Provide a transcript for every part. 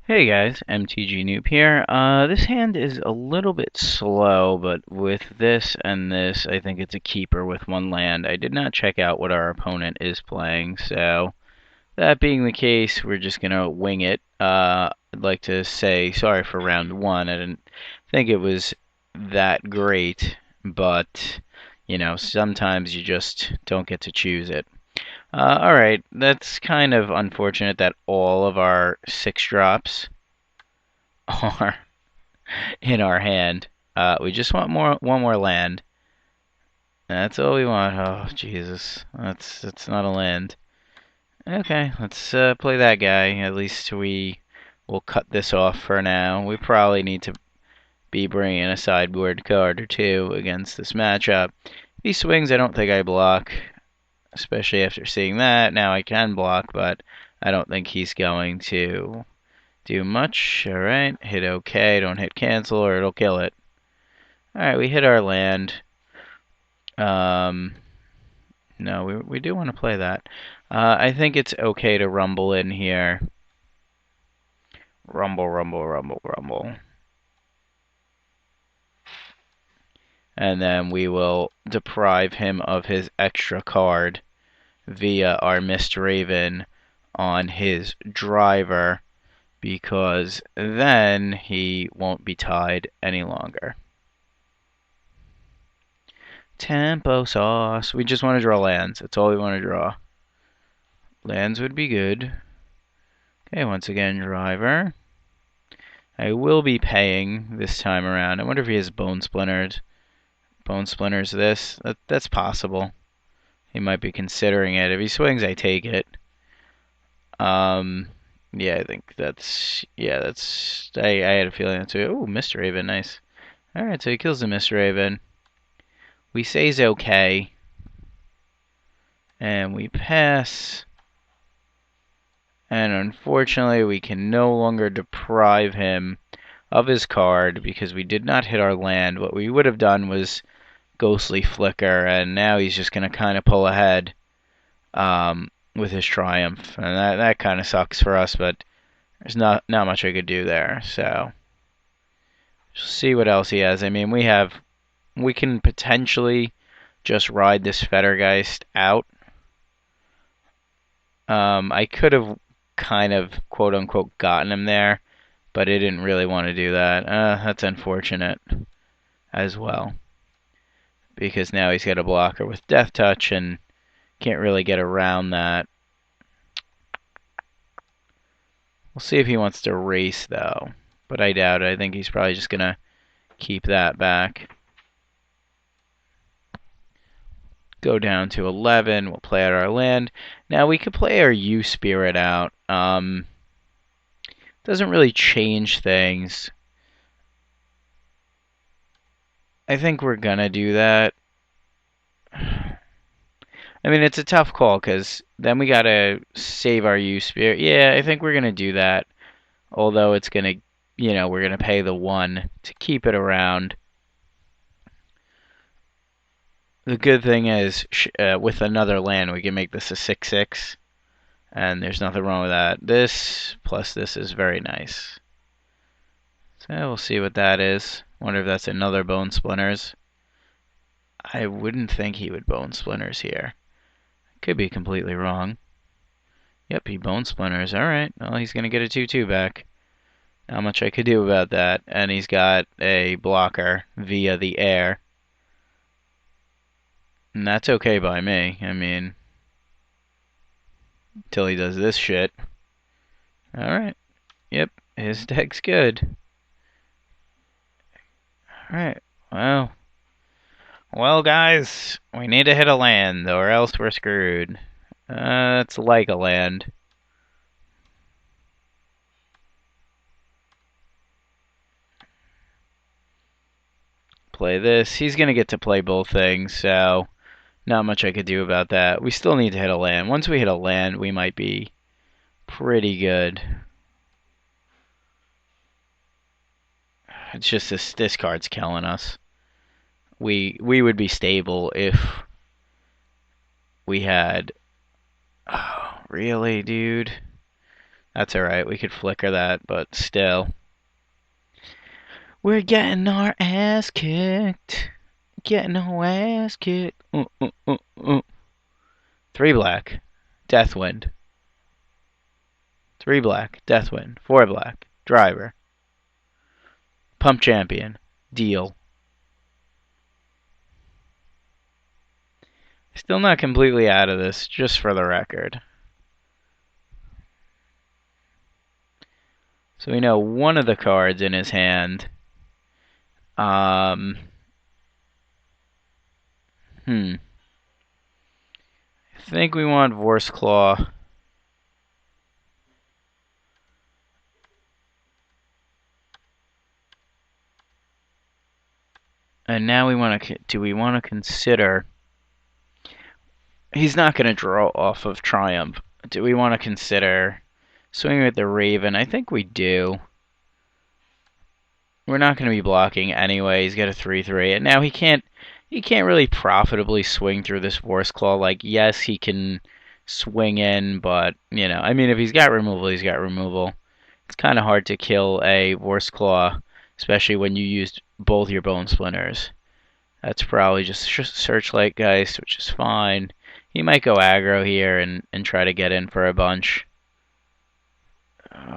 Hey guys, MTGNoob here. This hand is a little bit slow, but with this and this, I think it's a keeper with one land. I did not check out what our opponent is playing, so that being the case, we're just gonna wing it. I'd like to say sorry for round one. I didn't think it was that great, but sometimes you just don't get to choose it. Alright, that's kind of unfortunate that all of our 6 drops are in our hand. We just want one more land. That's all we want. Oh, Jesus. That's not a land. Okay, let's play that guy. At least we will cut this off for now. We probably need to be bringing a sideboard card or two against this matchup. If he swings, I don't think I block, especially after seeing that. Now I can block, but I don't think he's going to do much. Alright, hit OK, don't hit cancel or it'll kill it. Alright, we hit our land. No, we do want to play that. I think it's okay to rumble in here. Rumble, rumble, rumble, rumble. And then we will deprive him of his extra card via our Mist Raven on his driver, because then he won't be tied any longer. Tempo sauce. We just want to draw lands. That's all we want to draw. Lands would be good. Okay, once again, driver. I will be paying this time around. I wonder if he has bone splinters. Bone splinters this. That's possible. He might be considering it. If he swings, I take it. Yeah, I think that's... Yeah, that's... I had a feeling that's... Ooh, Mist Raven, nice. Alright, so he kills the Mist Raven. We say he's okay. And we pass. And unfortunately, we can no longer deprive him of his card because we did not hit our land. What we would have done was Ghostly Flicker, and now he's just going to kind of pull ahead with his Triumph. And that kind of sucks for us, but there's not much I could do there. So, see what else he has. I mean, we can potentially just ride this Fettergeist out. I could have kind of quote unquote gotten him there, but I didn't really want to do that. That's unfortunate as well, because now he's got a blocker with Death Touch and can't really get around that. We'll see if he wants to race though, but I doubt it. I think he's probably just gonna keep that back. Go down to 11. We'll play out our land. Now we could play our U-Spirit out. Doesn't really change things. I think we're gonna do that. I mean, it's a tough call because then we gotta save our U-Spirit. Yeah, I think we're gonna do that. Although it's gonna, we're gonna pay the 1 to keep it around. The good thing is, with another land, we can make this a 6/6. And there's nothing wrong with that. This plus this is very nice. So we'll see what that is. Wonder if that's another Bone Splinters. I wouldn't think he would Bone Splinters here. Could be completely wrong. Yep, he Bone Splinters. Alright, well, he's going to get a 2/2 back. Not much I could do about that. And he's got a blocker via the air. And that's okay by me. I mean, until he does this shit. Alright. Yep, his deck's good. Alright, well, guys, we need to hit a land, or else we're screwed. It's like a land. Play this. He's going to get to play both things, so not much I could do about that. We still need to hit a land. Once we hit a land, we might be pretty good. It's just this card's killing us. We would be stable if we had... Oh, really, dude? That's alright, we could flicker that, but still. We're getting our ass kicked. Getting our ass kicked. 3 black. Deathwind. 3 black. Deathwind. 4 black. Driver. Pump champion. Deal. Still not completely out of this, just for the record. So we know one of the cards in his hand. I think we want Vorse Claw. And now we want to. Do we want to consider? He's not going to draw off of Triumph. Do we want to consider swinging with the Raven? I think we do. We're not going to be blocking anyway. He's got a 3/3, and now he can't really profitably swing through this Vorse Claw. Like, yes, he can swing in, but you know, I mean, if he's got removal, he's got removal. It's kind of hard to kill a Vorse Claw, especially when you used both your Bone Splinters. That's probably just Searchlight Geist, which is fine. He might go aggro here and try to get in for a bunch.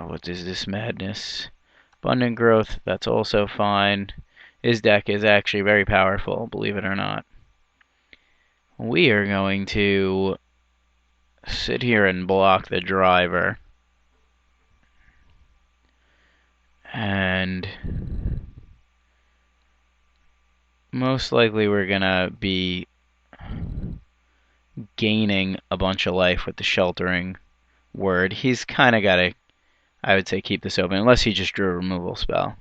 What is this madness? Abundant Growth, that's also fine. His deck is actually very powerful, believe it or not. We are going to sit here and block the driver. And most likely we're going to be gaining a bunch of life with the Sheltering Word. He's kind of got to, I would say, keep this open, unless he just drew a removal spell.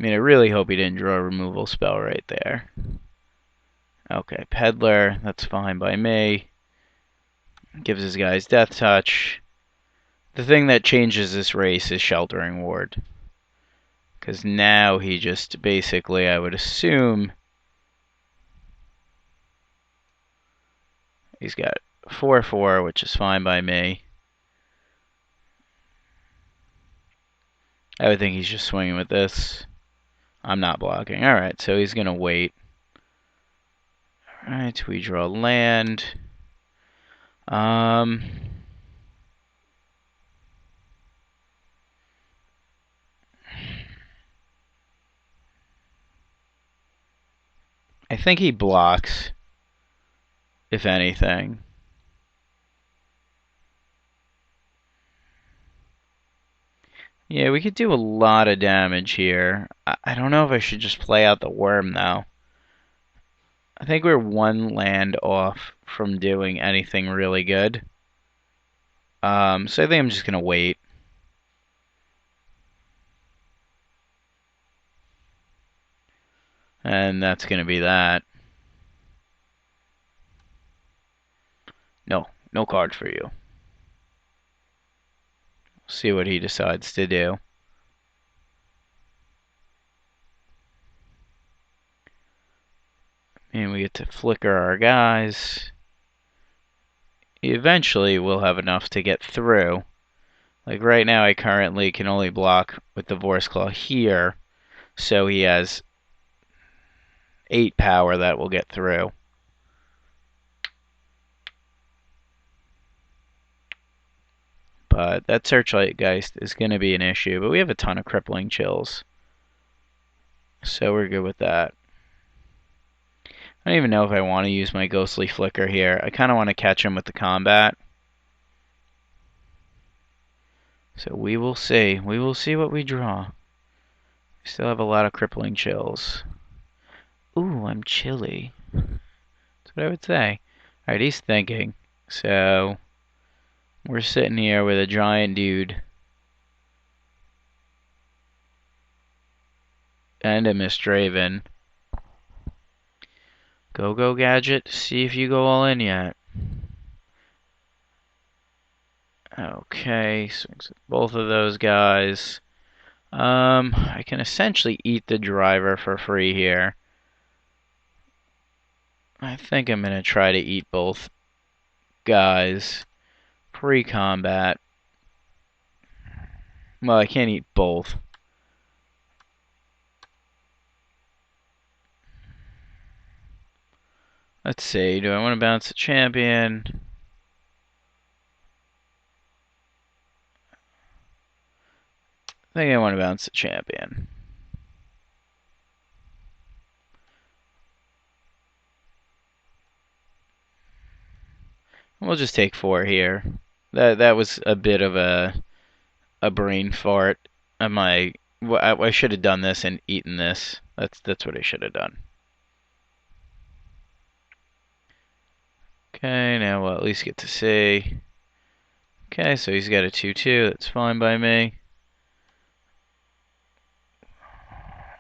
I mean, I really hope he didn't draw a removal spell right there. Okay, Peddler, that's fine by me. Gives his guys Death Touch. The thing that changes this race is Sheltering Ward. Because now he just basically, I would assume, he's got 4/4, which is fine by me. I would think he's just swinging with this. I'm not blocking. Alright, so he's going to wait. Alright, we draw land. I think he blocks, if anything. Yeah, we could do a lot of damage here. I don't know if I should just play out the worm, though. I think we're 1 land off from doing anything really good. So I think I'm just going to wait. And that's going to be that. No card for you. See what he decides to do. And we get to flicker our guys. Eventually, we'll have enough to get through. Like right now, I currently can only block with the Vorse Claw here. So he has 8 power that will get through. But that Searchlight Geist is going to be an issue. But we have a ton of Crippling Chills. So we're good with that. I don't even know if I want to use my Ghostly Flicker here. I kind of want to catch him with the combat. So we will see. We will see what we draw. We still have a lot of Crippling Chills. Ooh, I'm chilly. That's what I would say. Alright, he's thinking. So we're sitting here with a giant dude. And a Mistdraven. Go Gadget, see if you go all in yet. Okay, swings with both of those guys. I can essentially eat the driver for free here. I think I'm going to try to eat both guys pre-combat. Well, I can't eat both. Let's see, do I want to bounce a champion? I think I want to bounce a champion. We'll just take 4 here. That was a bit of a brain fart. I should have done this and eaten this. That's what I should have done. Okay, now we'll at least get to see. Okay, so he's got a 2/2. That's fine by me.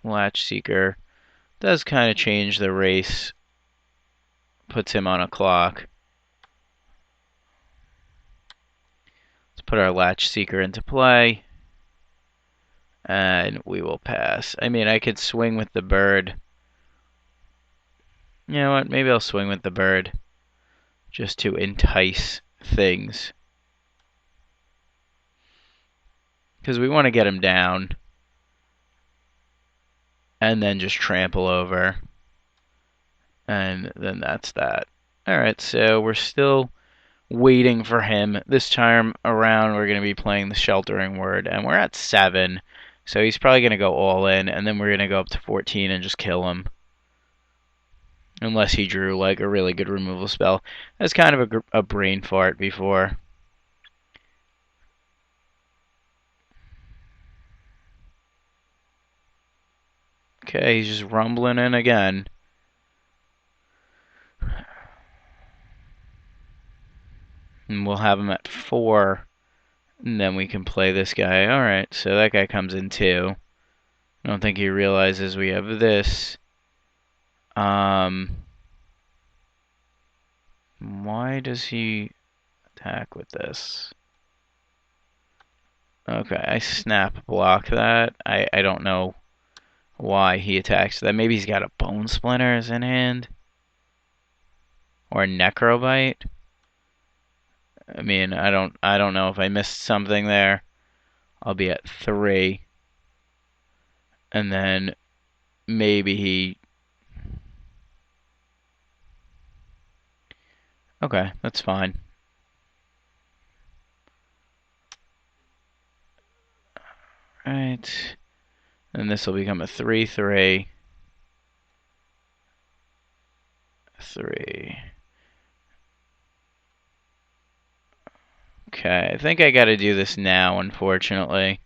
Latch Seeker does kind of change the race. Puts him on a clock. Let's put our Latch Seeker into play. And we will pass. I mean, I could swing with the bird. You know what? Maybe I'll swing with the bird. Just to entice things. Because we want to get him down. And then just trample over. And then that's that. Alright, so we're still waiting for him. This time around, we're going to be playing the Sheltering Word. And we're at 7. So he's probably going to go all in. And then we're going to go up to 14 and just kill him. Unless he drew like a really good removal spell. That's kind of a brain fart before. Okay, he's just rumbling in again. And we'll have him at 4. And then we can play this guy. Alright, so that guy comes in 2. I don't think he realizes we have this. Why does he attack with this? Okay, I snap block that. I don't know why he attacks that. Maybe he's got a Bone Splinters in hand. Or a Necrobite. I mean, I don't know if I missed something there. I'll be at 3. And then maybe he... Okay, that's fine. Alright. And this will become a 3/3. 3. Okay, I think I gotta do this now, unfortunately.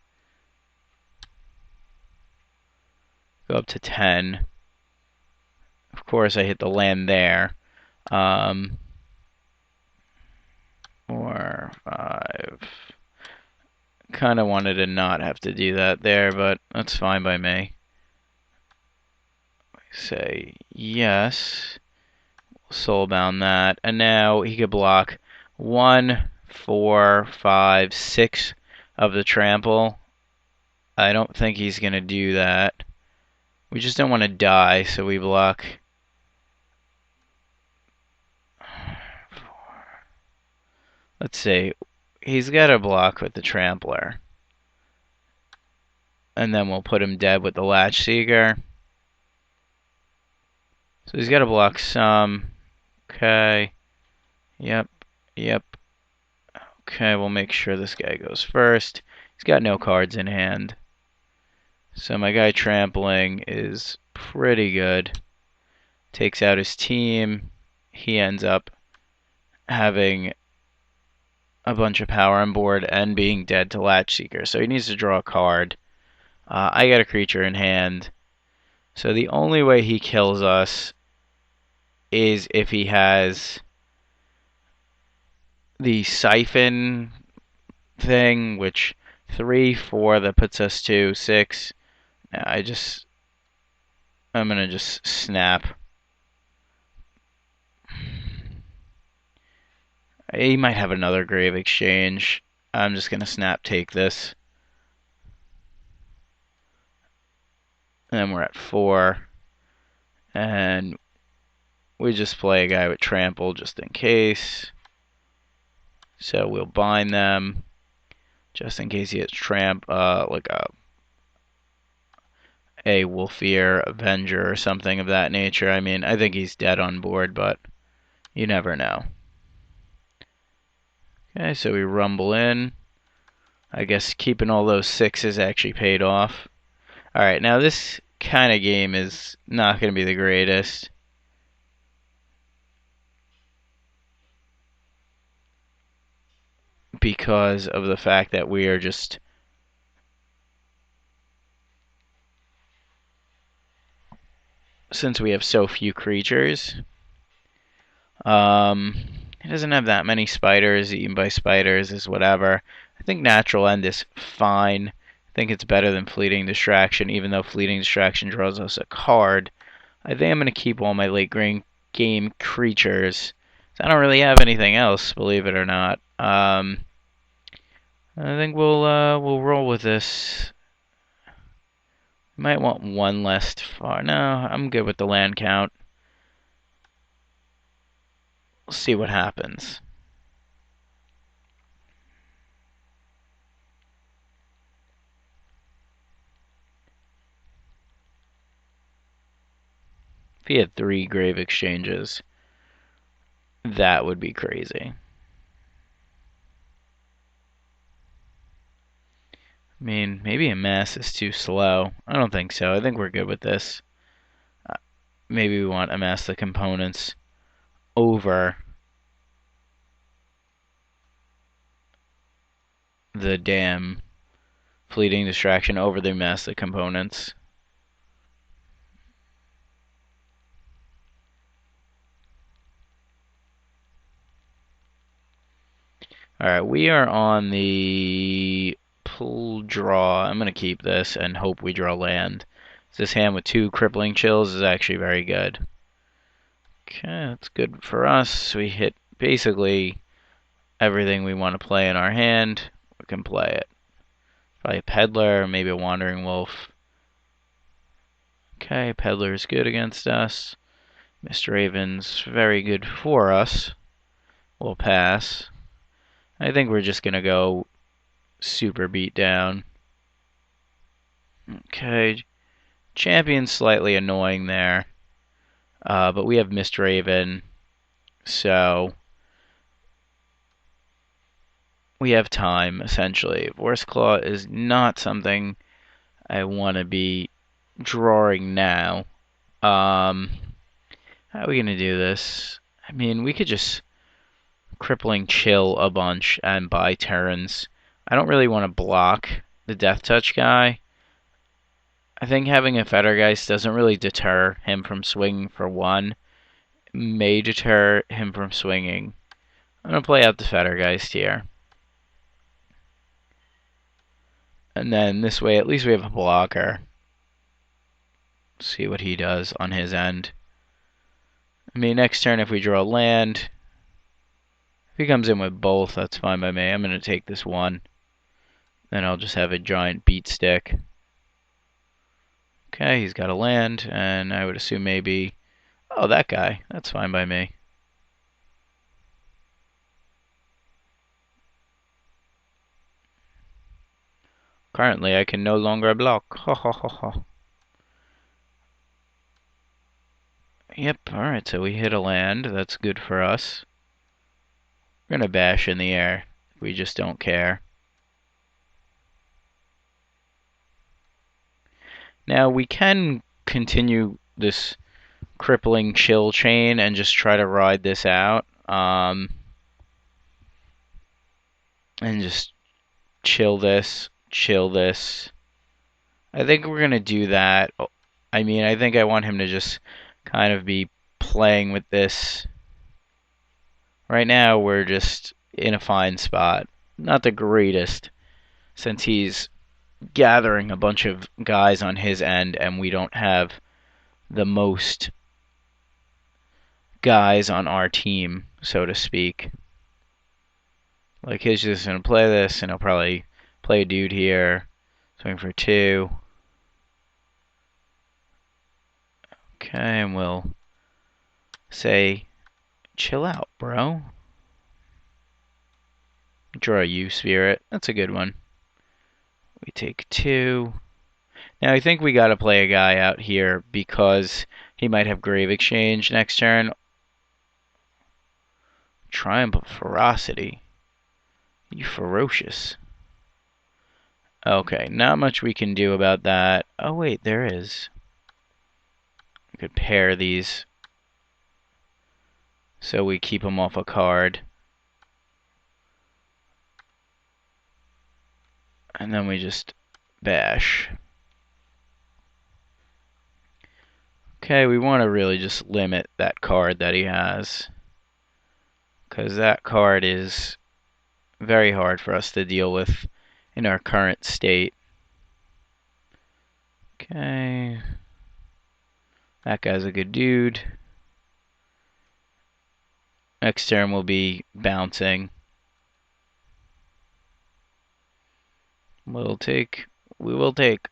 Go up to 10. Of course, I hit the land there. 4, 5. Kind of wanted to not have to do that there, but that's fine by me. Say yes. Soulbound that. And now he could block 1, 4, 5, 6 of the trample. I don't think he's going to do that. We just don't want to die, so we block 4. Let's see. He's got to block with the trampler. And then we'll put him dead with the Latch Seeker. So he's got to block some. Okay. Yep. Okay, we'll make sure this guy goes first. He's got no cards in hand. So my guy trampling is pretty good. Takes out his team. He ends up having a bunch of power on board and being dead to Latch Seeker. So he needs to draw a card. I got a creature in hand. So the only way he kills us is if he has the Siphon thing, which 3, 4, that puts us to 6. Now I'm gonna just snap. He might have another Grave Exchange. I'm just gonna snap take this. And then we're at 4. And we just play a guy with trample just in case. So we'll bind them just in case he hits tramp, like a Wolfir Avenger or something of that nature. I mean, I think he's dead on board, but you never know. Okay, so we rumble in. I guess keeping all those sixes actually paid off. Alright, now this kind of game is not going to be the greatest. Because of the fact that we are just since we have so few creatures. It doesn't have that many spiders. Eaten by spiders is whatever. I think Natural End is fine. I think it's better than Fleeting Distraction, even though Fleeting Distraction draws us a card. I think I'm going to keep all my late game creatures. I don't really have anything else, believe it or not. I think we'll roll with this. Might want one less far. No, I'm good with the land count. We'll see what happens. If he had 3 grave exchanges, that would be crazy. I mean, maybe a mass is too slow. I don't think so. I think we're good with this. Maybe we want amass the components over the damn Fleeting Distraction over the amass the components. Alright, we are on the pull draw. I'm going to keep this and hope we draw land. This hand with 2 crippling chills is actually very good. Okay, that's good for us. We hit basically everything we want to play in our hand. We can play it. Probably a Peddler, maybe a Wandering Wolf. Okay, Peddler is good against us. Mr. Raven's very good for us. We'll pass. I think we're just going to go super beat down. Okay, Champion's slightly annoying there. But we have Mr. Raven, so we have time, essentially. Force Claw is not something I want to be drawing now. How are we going to do this? I mean, we could just crippling chill a bunch and buy turns. I don't really want to block the Death Touch guy. I think having a Fettergeist doesn't really deter him from swinging for 1. May deter him from swinging. I'm going to play out the Fettergeist here. And then this way, at least we have a blocker. See what he does on his end. I mean, next turn, if we draw land, if he comes in with both, that's fine by me. I'm going to take this 1. Then I'll just have a giant beat stick. Okay, he's got a land, and I would assume maybe... Oh, that guy. That's fine by me. Currently, I can no longer block. Ha ha ha ha. Yep, alright, so we hit a land. That's good for us. We're going to bash in the air. We just don't care. Now, we can continue this crippling chill chain and just try to ride this out. And just chill this. I think we're going to do that. I mean, I think I want him to just kind of be playing with this. Right now, we're just in a fine spot. Not the greatest, since he's gathering a bunch of guys on his end, and we don't have the most guys on our team, so to speak. Like, he's just going to play this, and he'll probably play a dude here. Swing for 2. Okay, and we'll say, chill out, bro. Draw a U Spirit. That's a good one. We take 2. Now I think we gotta play a guy out here because he might have Grave Exchange next turn. Triumph of Ferocity. You ferocious. Okay, not much we can do about that. Oh wait, there is. We could pair these so we keep them off a card. And then we just bash. Okay, we want to really just limit that card that he has, because that card is very hard for us to deal with in our current state. Okay. That guy's a good dude. Next turn will be bouncing. We'll take. We will take.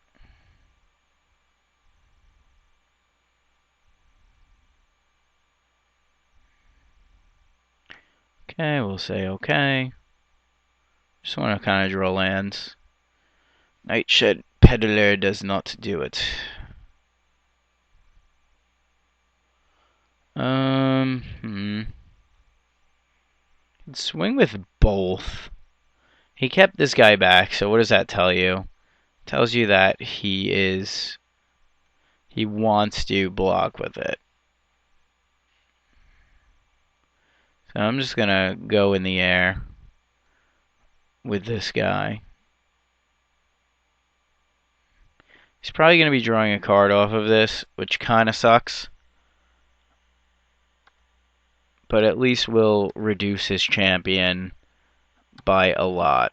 Okay, we'll say okay. Just want to kind of draw lands. Nightshed Peddler does not do it. Swing with both. He kept this guy back, so what does that tell you? It tells you that he wants to block with it. So I'm just gonna go in the air with this guy. He's probably gonna be drawing a card off of this, which kinda sucks. But at least we'll reduce his champion by a lot.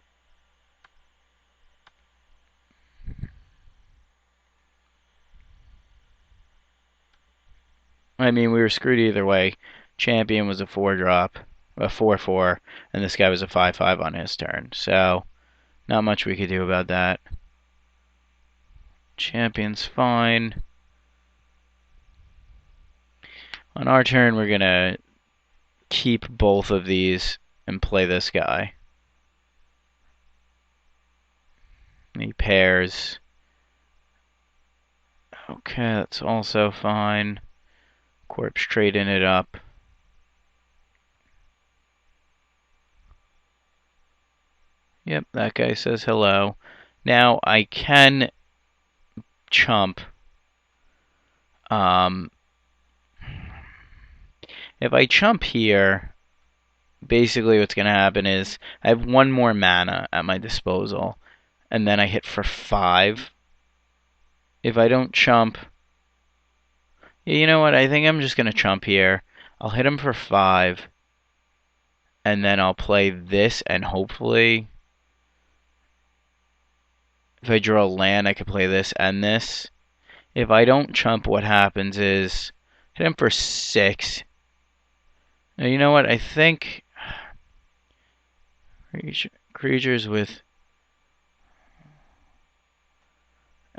I mean, we were screwed either way. Champion was a 4-drop, a 4/4, and this guy was a 5/5 on his turn. So, not much we could do about that. Champion's fine. On our turn, we're gonna keep both of these and play this guy. He pairs. Okay, that's also fine. Corpse trading it up. Yep, that guy says hello. Now I can chump. If I chump here, basically what's going to happen is I have 1 more mana at my disposal, and then I hit for 5. If I don't chump, you know what? I think I'm just going to chump here. I'll hit him for 5, and then I'll play this, and hopefully, if I draw a land, I could play this and this. If I don't chump, what happens is hit him for 6. Now, you know what? I think creatures with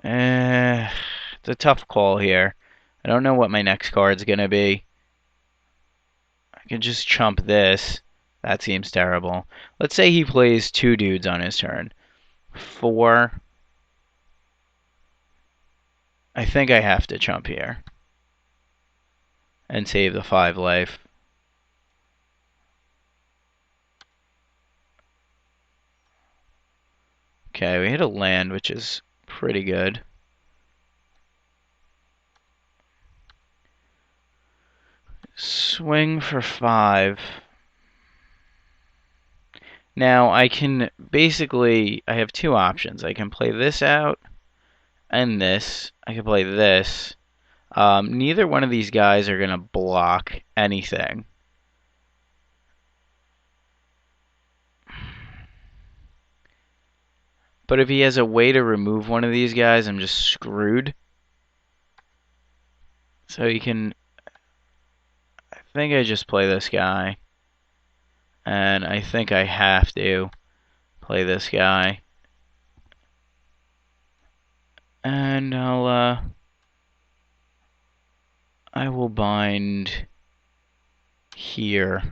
it's a tough call here. I don't know what my next card's gonna be. I can just chump this. That seems terrible. Let's say he plays 2 dudes on his turn. 4. I think I have to chump here and save the 5 life. Okay, we hit a land, which is pretty good. Swing for 5. Now, I can basically, I have 2 options. I can play this out and this. I can play this. Neither one of these guys are going to block anything. But if he has a way to remove one of these guys, I'm just screwed. So he can... I think I just play this guy. And I think I have to play this guy. And I will bind here,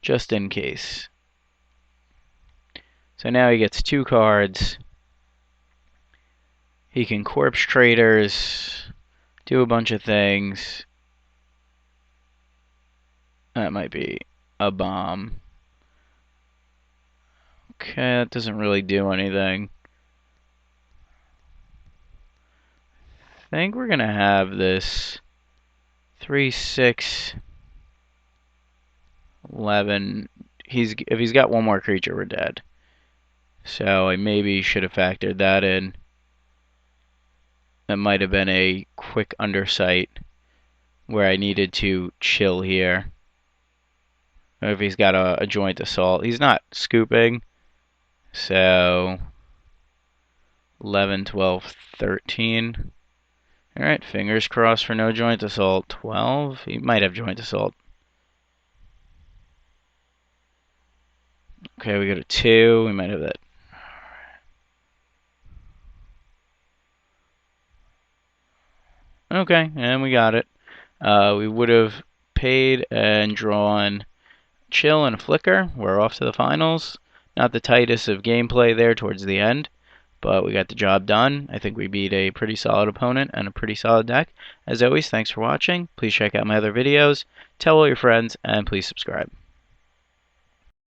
just in case. So now he gets 2 cards. He can corpse traders, do a bunch of things. That might be a bomb. Okay, that doesn't really do anything. I think we're gonna have this 3, 6, 11. If he's got one more creature, we're dead. So I maybe should have factored that in. That might have been a quick undersight where I needed to chill here. If he's got a joint assault, he's not scooping. So 11, 12, 13. Alright, fingers crossed for no joint assault. 12, he might have joint assault. Okay, we go to 2, we might have that. Okay, and we got it. We would have paid and drawn Chill and Flicker. We're off to the finals. Not the tightest of gameplay there towards the end, but we got the job done. I think we beat a pretty solid opponent and a pretty solid deck. As always, thanks for watching. Please check out my other videos, tell all your friends, and please subscribe.